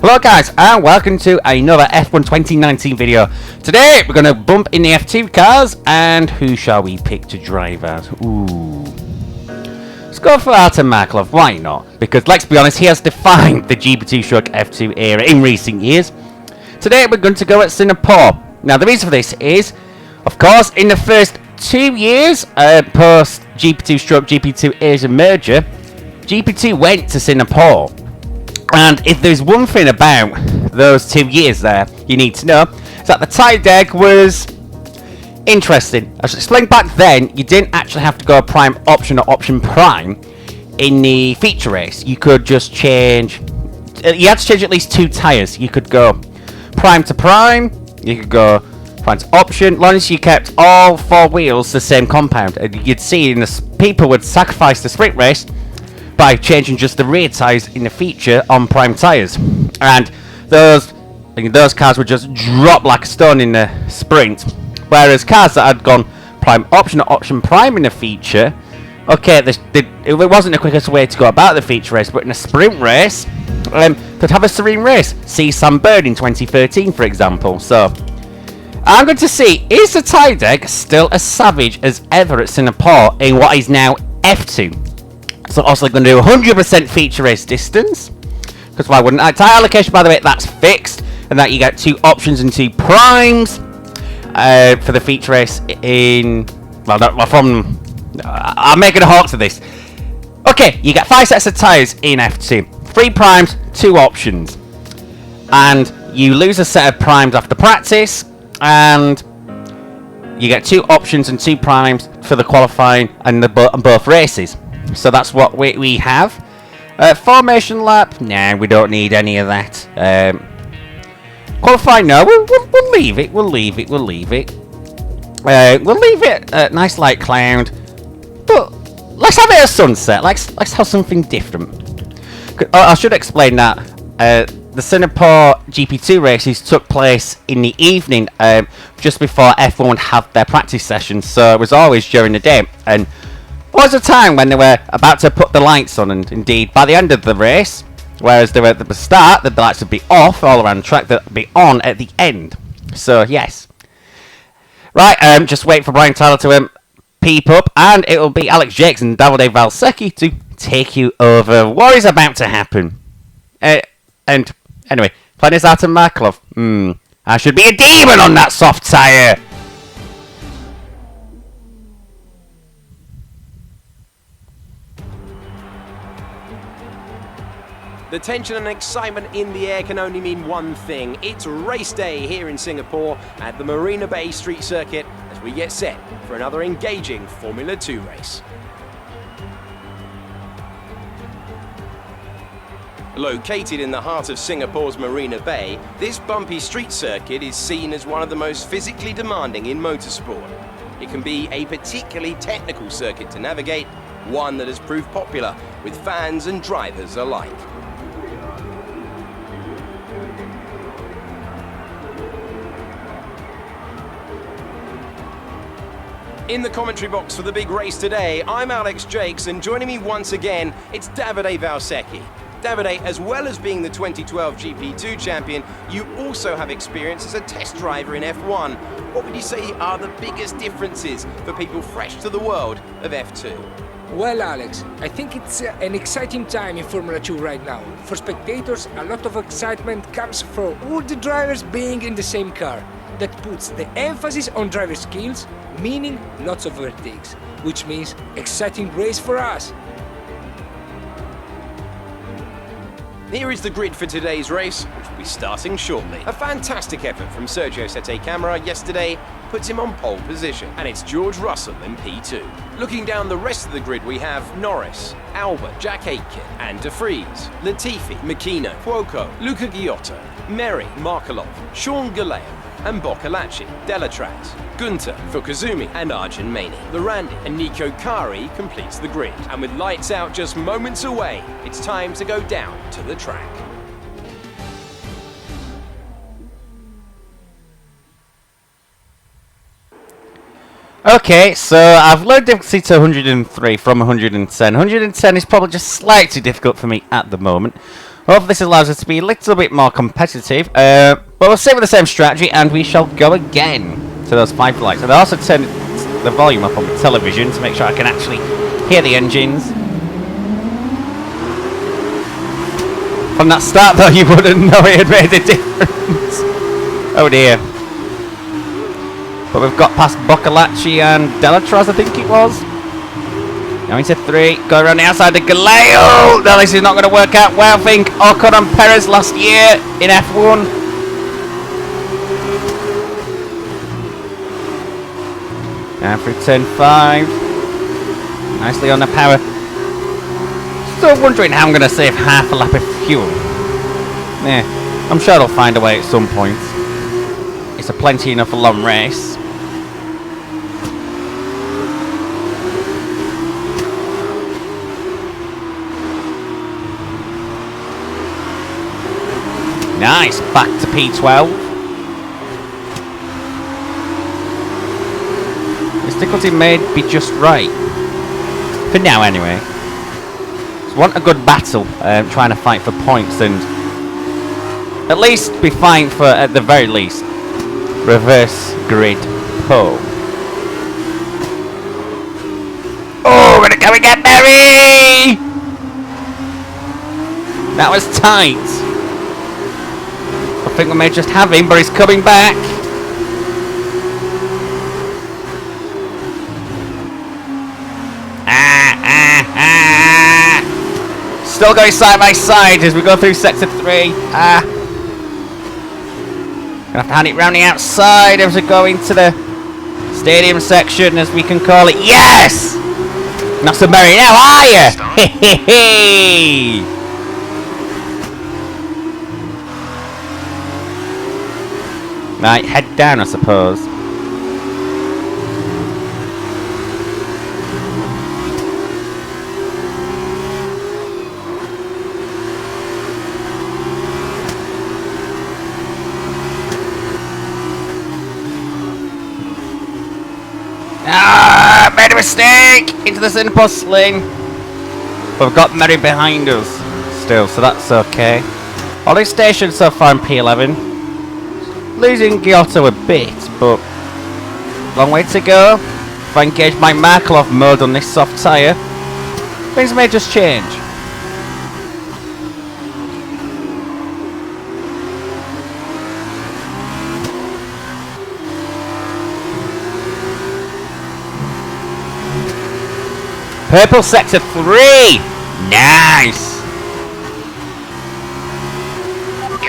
Hello guys and welcome to another F1 2019 video. Today we're going to bump in the F2 cars and who shall we pick to drive as? Ooh. Let's go for Artem Markelov, why not? Because let's be honest, he has defined the GP2/F2 era in recent years. Today we're going to go at Singapore. Now the reason for this is, of course, in the first 2 years post GP2/GP2 Asia merger, GP2 went to Singapore. And if there's one thing about those 2 years there you need to know, is that the Tyre deck was interesting. As I explained back then, you didn't actually have to go prime option or option prime in the feature race. You could just change, you had to change at least 2 tyres. You could go prime to prime, you could go prime to option, as long as you kept all 4 wheels the same compound. And you'd see in this, people would sacrifice the sprint race by changing just the rear tyres in the feature on prime tyres, and those cars would just drop like a stone in the sprint, whereas cars that had gone prime option or option prime in the feature, okay, it wasn't the quickest way to go about the feature race, but in a sprint race could have a serene race. See Sam Bird in 2013 for example. So I'm going to see, is the Tyre deck still as savage as ever at Singapore in what is now F2? So also going to do 100% feature race distance, because why wouldn't I? Tyre allocation, by the way, that's fixed, and that you get 2 options and 2 primes for the feature race in, well, I'm making a hawk to this. Okay, you get 5 sets of tyres in F2, 3 primes, 2 options, and you lose a set of primes after practice, and you get 2 options and 2 primes for the qualifying and both races. So that's what we have. Formation lap, nah, we don't need any of that. Qualifying, no, we'll leave it. We'll leave it. Nice light cloud, but let's have it a sunset. Let's have something different. I should explain that the Singapore GP2 races took place in the evening, just before F1 had their practice sessions. So it was always during the day, and there was a time when they were about to put the lights on, and indeed by the end of the race, whereas they were at the start, the lights would be off all around the track, they'd be on at the end. So yes, right, just wait for Brian Tyler to peep up, and it will be Alex Jakes and Davide Valsecchi to take you over what is about to happen. And anyway, playing as Artem Markelov, I should be a demon on that soft tyre. The tension and excitement in the air can only mean one thing. It's race day here in Singapore at the Marina Bay Street Circuit as we get set for another engaging Formula 2 race. Located in the heart of Singapore's Marina Bay, this bumpy street circuit is seen as one of the most physically demanding in motorsport. It can be a particularly technical circuit to navigate, one that has proved popular with fans and drivers alike. In the commentary box for the big race today, I'm Alex Jakes, and joining me once again, it's Davide Valsecchi. Davide, as well as being the 2012 GP2 champion, you also have experience as a test driver in F1. What would you say are the biggest differences for people fresh to the world of F2? Well, Alex, I think it's an exciting time in Formula 2 right now. For spectators, a lot of excitement comes from all the drivers being in the same car. That puts the emphasis on driver skills, meaning lots of overtakes, which means exciting race for us. Here is the grid for today's race, which will be starting shortly. A fantastic effort from Sergio Sette Camara yesterday puts him on pole position, and it's George Russell in P2. Looking down the rest of the grid, we have Norris, Albert, Jack Aitken, and De Vries, Latifi, Makino, Cuoco, Luca Ghiotto, Merry, Markelov, Sean Galea, and Boccolacci, Delatraz, Gunter, Fukuzumi, and Arjun Maini. Lorandi and Nico Kari completes the grid. And with lights out just moments away, it's time to go down to the track. Okay, so I've lowered difficulty to 103 from 110. 110 is probably just slightly difficult for me at the moment. Hopefully this allows us to be a little bit more competitive. But we'll stay with the same strategy and we shall go again to those 5 lights. And I also turn the volume up on the television to make sure I can actually hear the engines. From that start though, you wouldn't know it had made a difference. Oh dear. But we've got past Boccalacci and Delatraz, I think it was. Now into 3, go around the outside of Galeo. No, this is not going to work out well. I think Ocon and Perez last year in F1. And through turn 5. Nicely on the power. Still wondering how I'm going to save half a lap of fuel. Yeah, I'm sure I'll find a way at some point. It's a plenty enough a long race. Nice, back to P12. This difficulty may be just right. For now, anyway. Just want a good battle, trying to fight for points and at least be fine for, at the very least, reverse grid pole. Oh, we're gonna go and get Mary! That was tight. I think we may just have him, but he's coming back. Still going side by side as we go through sector 3. Gonna have to hand it round the outside as we go into the stadium section, as we can call it. Yes! Not so merry now, are you? Hey! Right, head down, I suppose. Ah, made a mistake! Into the center post lane. But we've got Mary behind us still, so that's okay. All these stations so far in P11. Losing Giotto a bit, but long way to go. If I engage my Markelov mode on this soft tyre, things may just change. Purple sector 3! Nice!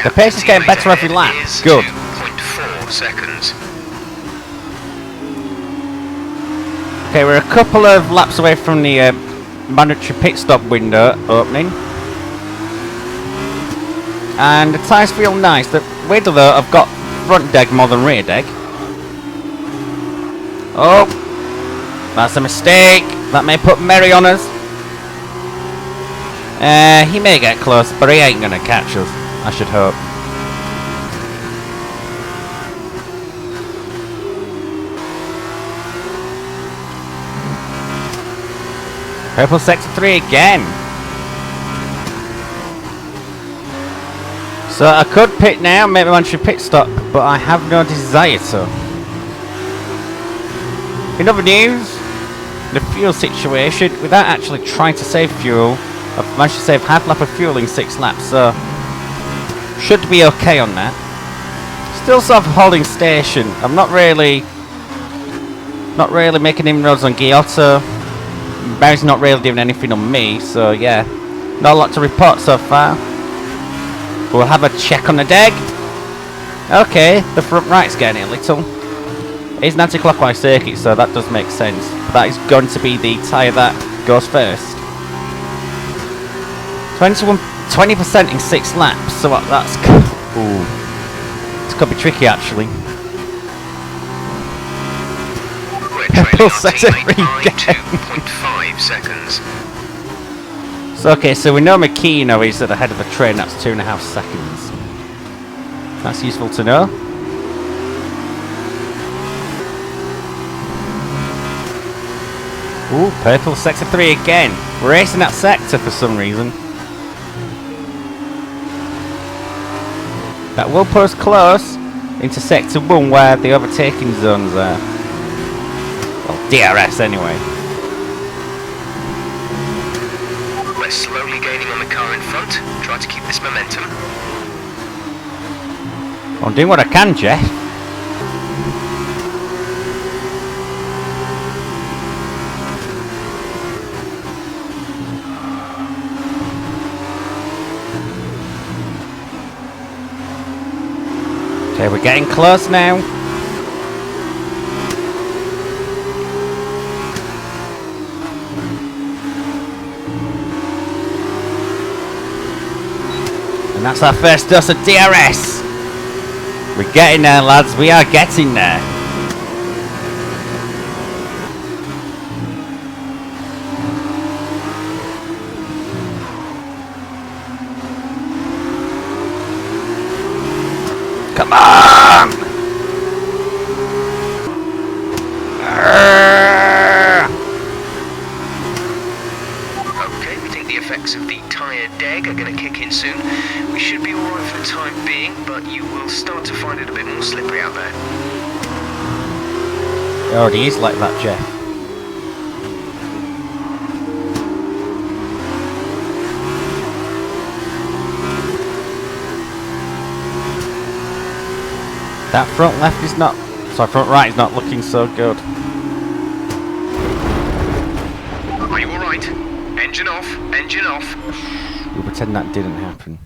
The pace is getting better every lap. Good. 2.4 seconds. Okay, we're a couple of laps away from the mandatory pit stop window opening. And the tyres feel nice. The weirdly though, I've got front deg more than rear deg. Oh! That's a mistake. That may put Merry on us. He may get close, but he ain't gonna catch us. I should hope. Purple sector 3 again. So I could pit now, maybe one should pit stop, but I have no desire to. In other news, the fuel situation, without actually trying to save fuel, I've managed to save half lap of fuel in 6 laps, so should be okay on that. Still sort of holding station. I'm not really making inroads on Giotto. Barry's not really doing anything on me, so yeah, not a lot to report so far. We'll have a check on the deg. Okay, the front right's getting it a little. It's an anti-clockwise circuit, so that does make sense. But that is going to be the tyre that goes first. 20% in 6 laps, so that's... Ooh. This could be tricky, actually. Purple sector 3 again. 2.5 seconds. So, okay, so we know Makino is at the head of the train, that's 2.5 seconds. That's useful to know. Ooh, purple sector 3 again. We're racing that sector for some reason. That will put us close into Sector 1 where the overtaking zones are. Well, DRS anyway. We're slowly gaining on the car in front. Try to keep this momentum. I'm doing what I can, Jeff. Okay, we're getting close now. And that's our first dose of DRS. We're getting there, lads. We are getting there. Come on! Okay, we think the effects of the Tyre deg are going to kick in soon. We should be alright for the time being, but you will start to find it a bit more slippery out there. It already is like that, Jeff. That front left is not... Sorry, front right is not looking so good. Are you alright? Engine off, engine off. We'll pretend that didn't happen.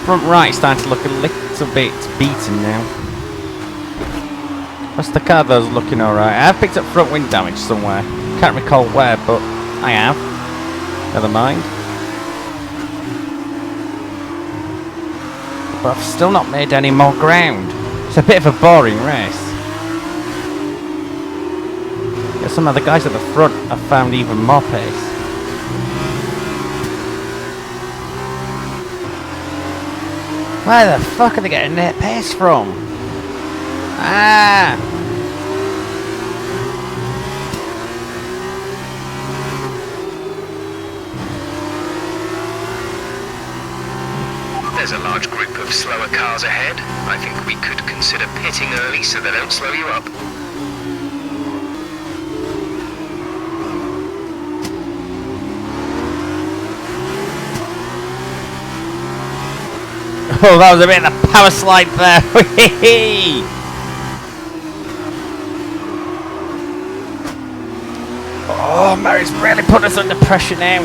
Front right starting to look a little bit beaten now. What's the car though looking alright? I've picked up front wing damage somewhere. Can't recall where, but I have. Never mind. But I've still not made any more ground. It's a bit of a boring race. Yeah, some of the guys at the front have found even more pace. Where the fuck are they getting their pace from? Ah! There's a large group of slower cars ahead. I think we could consider pitting early so they don't slow you up. Oh, that was a bit of a power slide there. Oh, Mary's really put us under pressure now.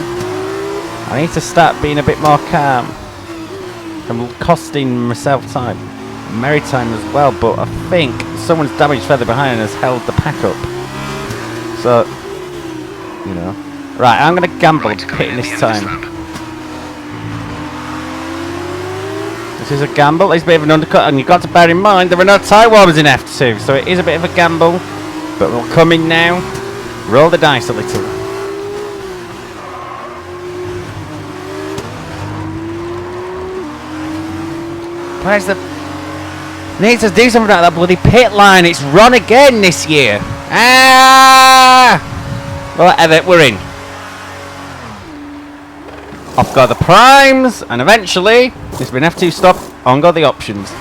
I need to start being a bit more calm. I'm costing myself time. Mary time as well, but I think someone's damaged further behind and has held the pack up. So, you know. Right, I'm going to gamble pitting this time. This is a gamble, it's a bit of an undercut, and you've got to bear in mind there are no tyre warmers in F2, so it is a bit of a gamble, but we'll come in now, roll the dice a little. Where's the... Needs to do something about that bloody pit line, it's run again this year. Ah! Whatever, we're in. Off go the primes, and eventually, it's been F2 stop, on go the options.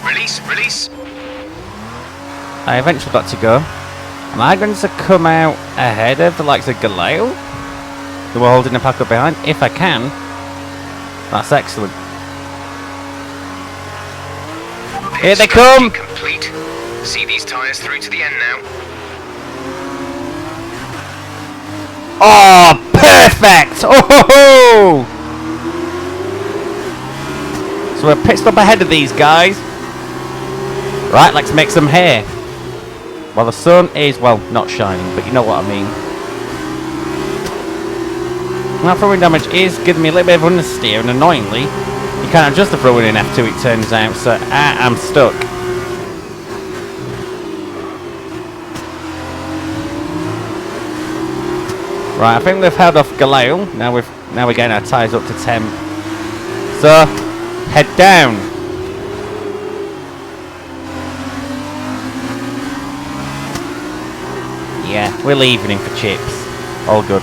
Release, release. I eventually got to go. Am I going to come out ahead of the likes of Galeo? Who are holding the pack up behind? If I can. That's excellent. Here they come! Complete. See these tyres through to the end now. Oh, perfect! Oh ho ho! So we're pit stop ahead of these guys. Right, let's make some hay. Well, the sun is, well, not shining, but you know what I mean. That throwing damage is giving me a little bit of understeer, and annoyingly, you can't adjust the throwing in F2, it turns out, so I'm stuck. Right, I think we've held off Galeo. Now we're getting our tyres up to 10. So, head down. We're leaving him for chips. All good.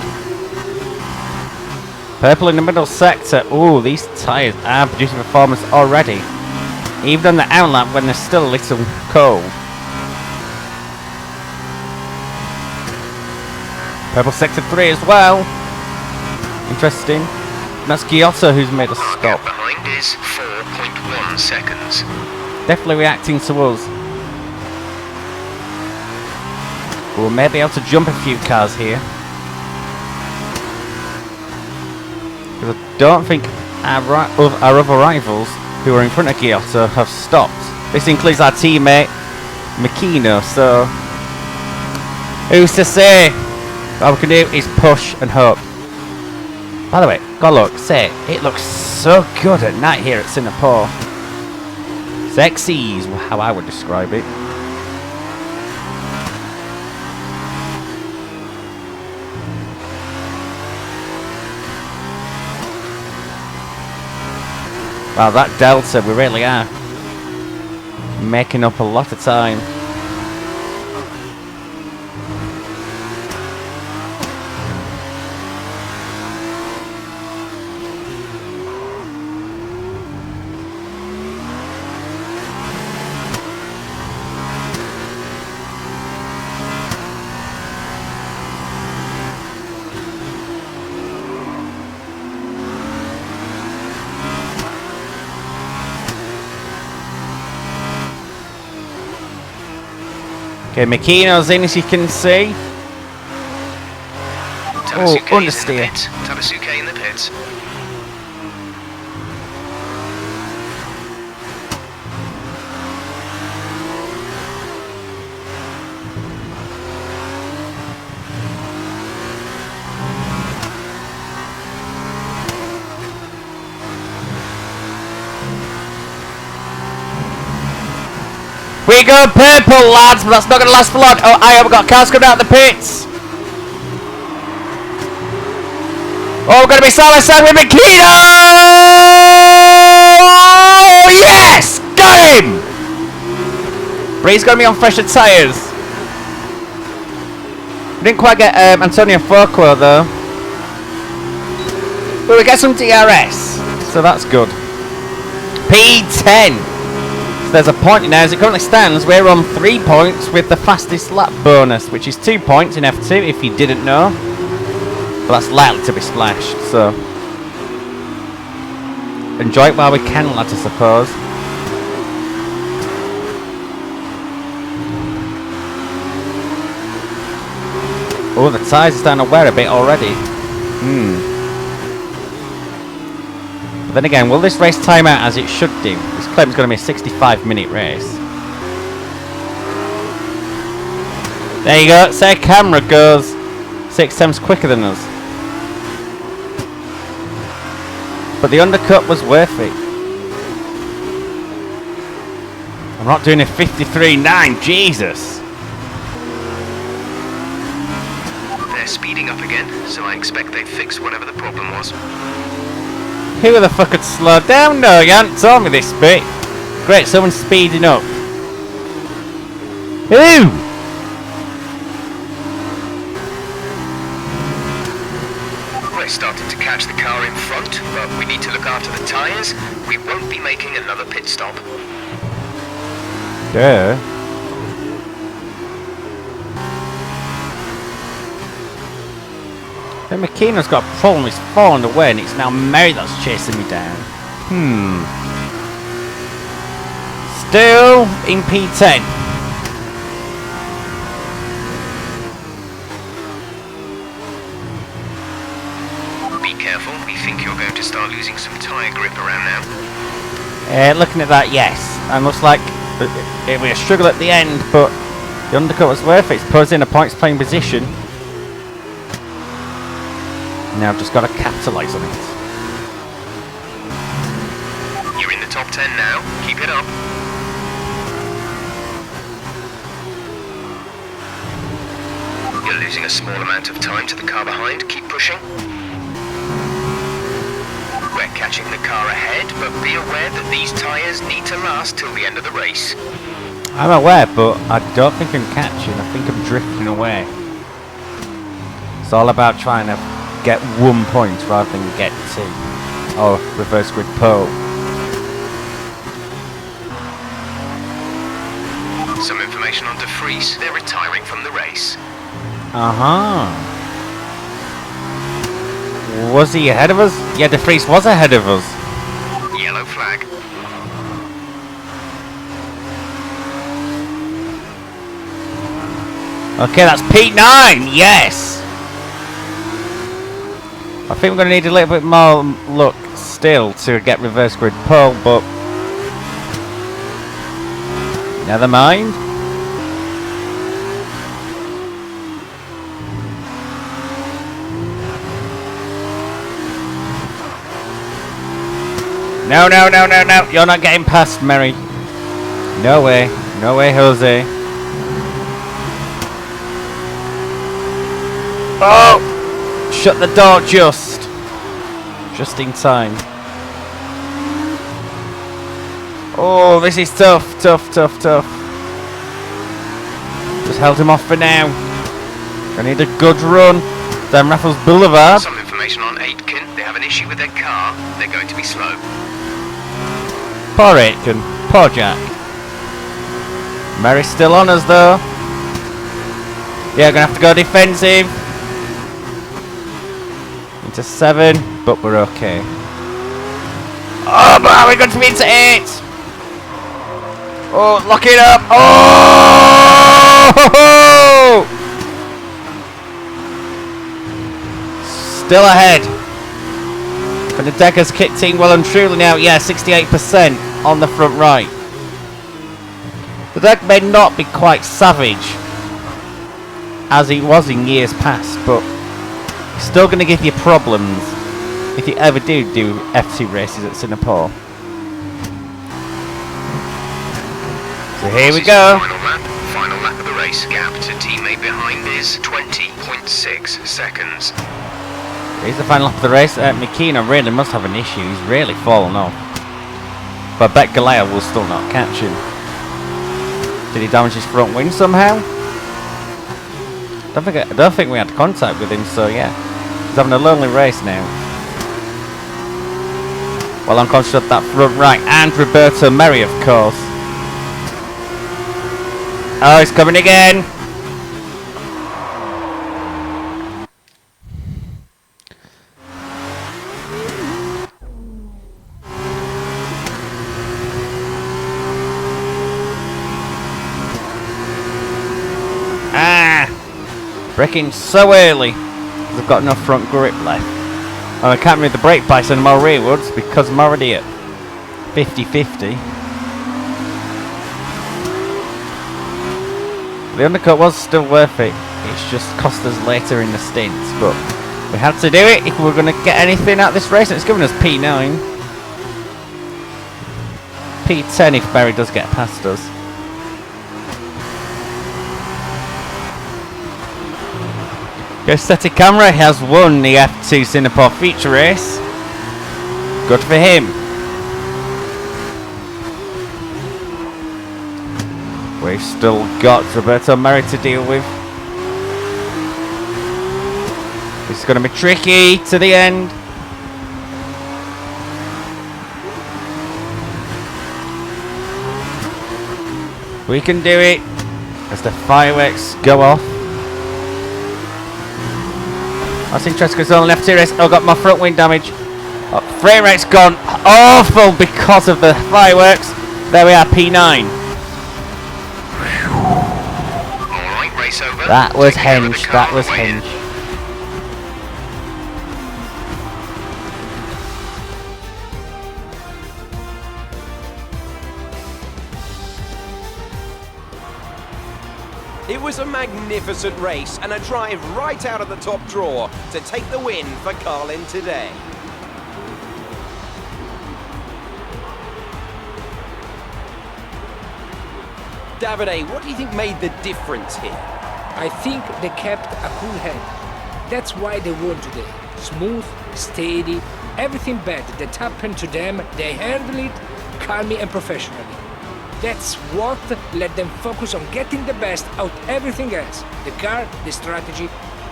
Purple in the middle sector. Ooh, these tyres are producing performance already. Even on the outlap when they're still a little cold. Purple sector 3 as well. Interesting. And that's Giotto who's made a stop. Behind is 4.1 seconds. Definitely reacting to us. We'll maybe able to jump a few cars here. Because I don't think our other rivals who are in front of Giotto have stopped. This includes our teammate Makino, so who's to say? All we can do is push and hope. By the way, go look, say, it looks so good at night here at Singapore. Sexy is how I would describe it. Wow, that delta, we really are making up a lot of time. Okay, Makino's in, as you can see. Oh, understeer. Tabasuke in the pits. We go purple, lads, but that's not going to last for long. Oh, I haven't got cars coming out of the pits. Oh, we're going to be side by side with Makino! Oh, yes! Got him! But he's going to be on fresher tyres. We didn't quite get Antonio Fuqua, though. But we get some DRS, so that's good. P10. So there's a point now. As it currently stands, we're on 3 points with the fastest lap bonus, which is 2 points in F2 if you didn't know. But that's likely to be splashed, so enjoy it while we can, lads, I suppose. Oh, the tyres are starting to wear a bit already. But then again, will this race time out as it should do? This claim is going to be a 65-minute race. There you go. Say camera goes 6 times quicker than us. But the undercut was worth it. I'm not doing a 53.9, Jesus. They're speeding up again, so I expect they fixed whatever the problem was. Who the fuck could slow down? No, you haven't told me this bit. Great, someone's speeding up. Who? We're starting to catch the car in front, but we need to look after the tyres. We won't be making another pit stop. Duh. Then Makino's got a problem, he's fallen away and it's now Mary that's chasing me down. Still in P10. Be careful, we think you're going to start losing some tyre grip around now. Looking at that, yes. And looks like it was a struggle at the end, but the undercut was worth it. It's put us in a points playing position. Now I've just got to capitalise on it. You're in the top 10 now. Keep it up. You're losing a small amount of time to the car behind. Keep pushing. We're catching the car ahead, but be aware that these tyres need to last till the end of the race. I'm aware, but I don't think I'm catching. I think I'm drifting away. It's all about trying to get 1 point rather than get 2. Or reverse grid pole. Some information on De Vries. They're retiring from the race. Was he ahead of us? Yeah, De Vries was ahead of us. Yellow flag. Okay, that's P9. Yes. I think we're going to need a little bit more luck still to get reverse grid pole, but never mind. No, no, no, no, no. You're not getting past, Mary. No way. No way, Jose. Oh! Shut the door just in time. Oh, this is tough, tough, tough, tough. Just held him off for now. I need a good run down Raffles Boulevard. Some information on Aitken. They have an issue with their car. They're going to be slow. Poor Aitken. Poor Jack. Mary's still on us though. Yeah, gonna have to go defensive. Into 7, but we're okay. Oh, but we're going to be into 8. Oh, lock it up. Oh! Still ahead. But the Deckers kit team well and truly now. Yeah, 68% on the front right. The deck may not be quite savage as he was in years past, but he's still going to give you problems if you ever do F2 races at Singapore. So here we go. Final lap of the race. Gap to teammate behind is 20.6 seconds. Here's the final lap of the race. Makina really must have an issue. He's really fallen off. But I bet Galea will still not catch him. Did he damage his front wing somehow? I don't think we had contact with him, so yeah. He's having a lonely race now. Well, I'm conscious of that front right. And Roberto Merry, of course. Oh, he's coming again. Braking so early. I've got no front grip left. And I can't move the brake bites any more rearwards because I'm already at 50-50. The undercut was still worth it. It's just cost us later in the stints, but we had to do it if we were going to get anything out of this race. And it's given us P9. P10 if Barry does get past us. Go Steady Camera has won the F2 Singapore feature race. Good for him. We've still got Roberto Merry to deal with. It's going to be tricky to the end. We can do it as the fireworks go off. That's interesting because on the left race, I've got my front wing damage. Oh, frame rate's gone awful because of the fireworks. There we are, P9. Alright, race over. That was Henge, that was Henge. It was a magnificent race and a drive right out of the top draw to take the win for Carlin today. Davide, what do you think made the difference here? I think they kept a cool head. That's why they won today. Smooth, steady, everything bad that happened to them, they handled it calmly and professionally. That's what let them focus on getting the best out of everything else. The car, the strategy,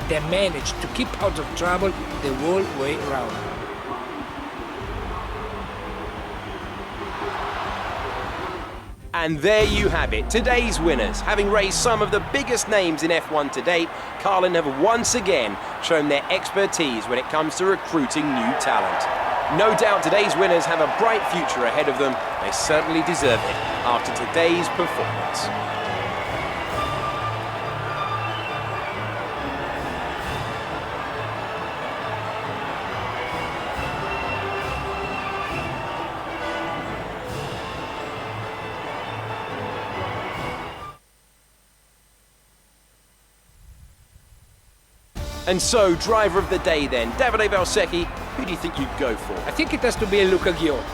they managed to keep out of trouble the whole way round. And there you have it, today's winners. Having raised some of the biggest names in F1 to date, Carlin have once again shown their expertise when it comes to recruiting new talent. No doubt today's winners have a bright future ahead of them. They certainly deserve it after today's performance. And so, driver of the day then, Davide Valsecchi, who do you think you'd go for? I think it has to be Luca Ghiot.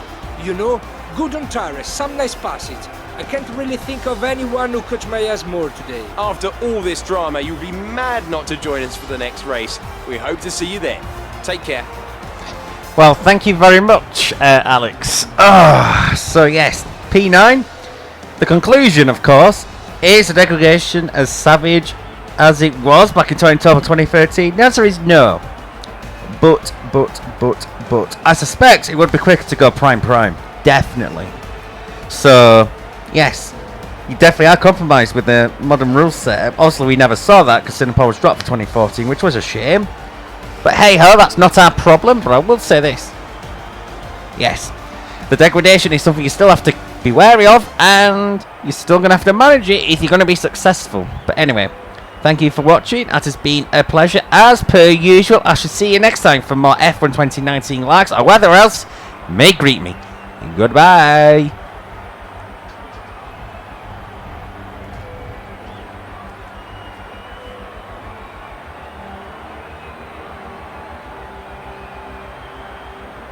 You know, good on Tyre, some nice passes. I can't really think of anyone who caught my eyes more today. After all this drama, you'll be mad not to join us for the next race. We hope to see you then. Take care. Well, thank you very much, Alex. So yes, P9. The conclusion, of course, is a degradation as savage as it was back in October 2013. The answer is no. But, I suspect it would be quicker to go prime. Definitely. So, yes, you definitely are compromised with the modern rules setup. Also, we never saw that because Singapore was dropped for 2014, which was a shame. But hey ho, that's not our problem. But I will say this. Yes, the degradation is something you still have to be wary of, and you're still going to have to manage it if you're going to be successful. But anyway, thank you for watching. It has been a pleasure as per usual. I shall see you next time for more F1 2019 likes or whether else may greet me. Goodbye.